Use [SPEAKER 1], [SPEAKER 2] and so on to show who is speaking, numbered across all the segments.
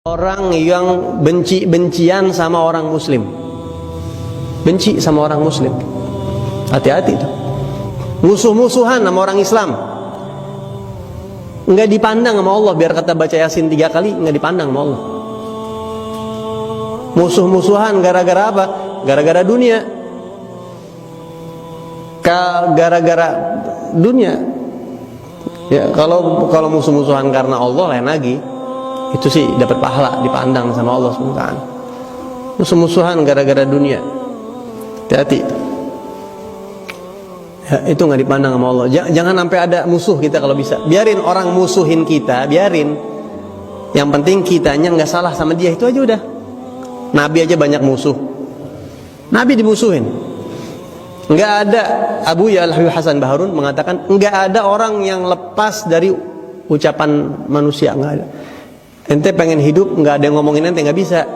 [SPEAKER 1] Orang yang benci-bencian sama orang muslim, benci sama orang muslim, hati-hati tuh. Musuh-musuhan sama orang Islam, nggak dipandang sama Allah. Biar kata baca Yasin 3 kali, nggak dipandang sama Allah. Musuh-musuhan gara-gara apa? Gara-gara dunia. Gara-gara dunia. Ya, kalau musuh-musuhan karena Allah lain lagi. Itu sih dapat pahala, dipandang sama Allah SWT. Musuh-musuhan gara-gara dunia, hati-hati. Ya, itu nggak dipandang sama Allah. Jangan sampai ada musuh kita kalau bisa. Biarin orang musuhin kita, biarin. Yang penting kitanya nggak salah sama dia, itu aja udah. Nabi aja banyak musuh. Nabi dimusuhin. Nggak ada. Abu Ya'la Habib Hasan Baharun mengatakan nggak ada orang yang lepas dari ucapan manusia, nggak ada. Ente pengen hidup, nggak ada yang ngomongin ente, nggak bisa.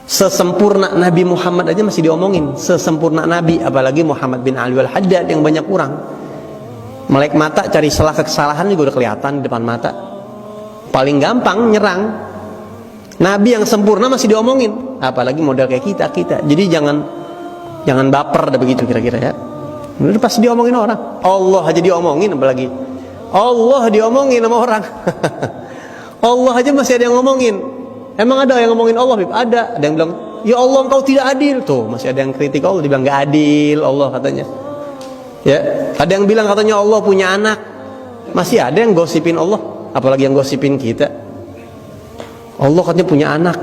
[SPEAKER 1] Sesempurna Nabi Muhammad aja masih diomongin. Sesempurna Nabi, apalagi Muhammad bin Ali Al-Haddad yang banyak kurang. Melek mata cari celah kesalahan juga udah kelihatan di depan mata. Paling gampang nyerang. Nabi yang sempurna masih diomongin, apalagi model kayak kita. Jadi jangan baper dah begitu kira-kira ya. Udah pasti diomongin orang. Allah aja diomongin, apalagi Allah diomongin sama orang. Allah aja masih ada yang ngomongin. Emang ada yang ngomongin Allah? Ada yang bilang, ya Allah engkau tidak adil. Tuh masih ada yang kritik Allah, dibilang gak adil Allah katanya. Ya, ada yang bilang katanya Allah punya anak. Masih ada yang gosipin Allah, apalagi yang gosipin kita. Allah katanya punya anak.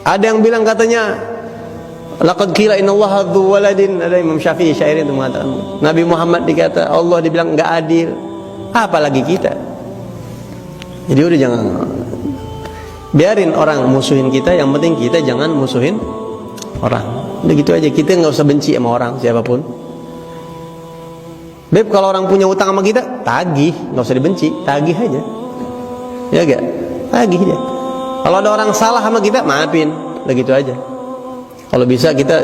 [SPEAKER 1] Ada yang bilang katanya laqad qila innallaha dzu waladin. Ada Imam Syafi'i syair itu mengatakan Nabi Muhammad dikata Allah dibilang enggak adil, apalagi kita. Jadi udah jangan, biarin orang musuhin kita, yang penting kita jangan musuhin orang. Udah gitu aja, kita nggak usah benci sama orang siapapun. Beb, kalau orang punya utang sama kita, tagih, nggak usah dibenci, tagih aja. Ya enggak? Tagih aja. Kalau ada orang salah sama kita, maafin. Udah gitu aja. Kalau bisa kita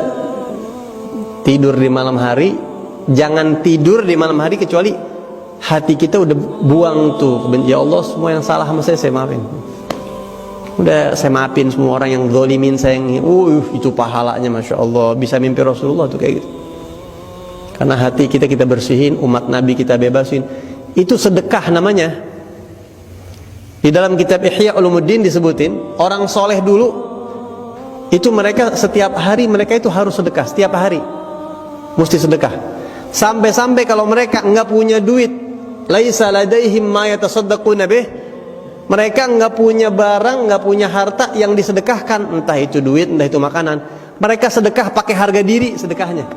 [SPEAKER 1] tidur di malam hari, jangan tidur di malam hari kecuali hati kita udah buang tuh, ya Allah semua yang salah sama saya maafin. Udah saya maafin semua orang yang zalimin saya. Itu pahalanya Masya Allah, bisa mimpi Rasulullah tuh kayak gitu. Karena hati kita bersihin, umat Nabi kita bebasin. Itu sedekah namanya. Di dalam kitab Ihya Ulumuddin disebutin orang soleh dulu itu mereka setiap hari mereka itu harus sedekah, setiap hari mesti sedekah. Sampai-sampai kalau mereka enggak punya duit, laisa ladaihim ma yatasaddaquna bih, mereka enggak punya barang, enggak punya harta yang disedekahkan, entah itu duit, entah itu makanan. Mereka sedekah pakai harga diri sedekahnya.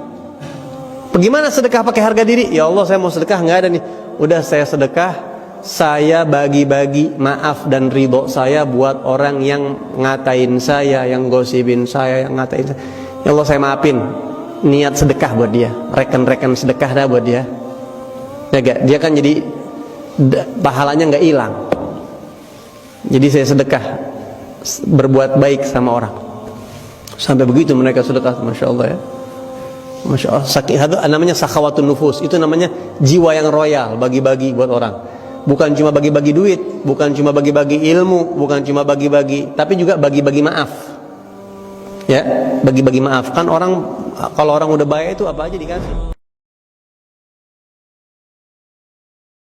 [SPEAKER 1] Bagaimana sedekah pakai harga diri? Ya Allah saya mau sedekah, enggak ada nih. Udah saya sedekah, saya bagi-bagi maaf dan ridho saya buat orang yang ngatain saya, yang gosipin saya, yang ngatain saya. Ya Allah saya maafin. Niat sedekah buat dia, rekan-rekan sedekah dah buat dia. Ya gak? Dia kan jadi pahalanya nggak hilang. Jadi saya sedekah, berbuat baik sama orang. Sampai begitu mereka sedekah, Masya Allah ya. Masya Allah. Itu namanya sakhawatun nufus. Itu namanya jiwa yang royal, bagi-bagi buat orang. Bukan cuma bagi-bagi duit, bukan cuma bagi-bagi ilmu, bukan cuma bagi-bagi, tapi juga bagi-bagi maaf. Ya, bagi-bagi maaf. Kan orang, kalau orang udah baik itu apa aja dikasih.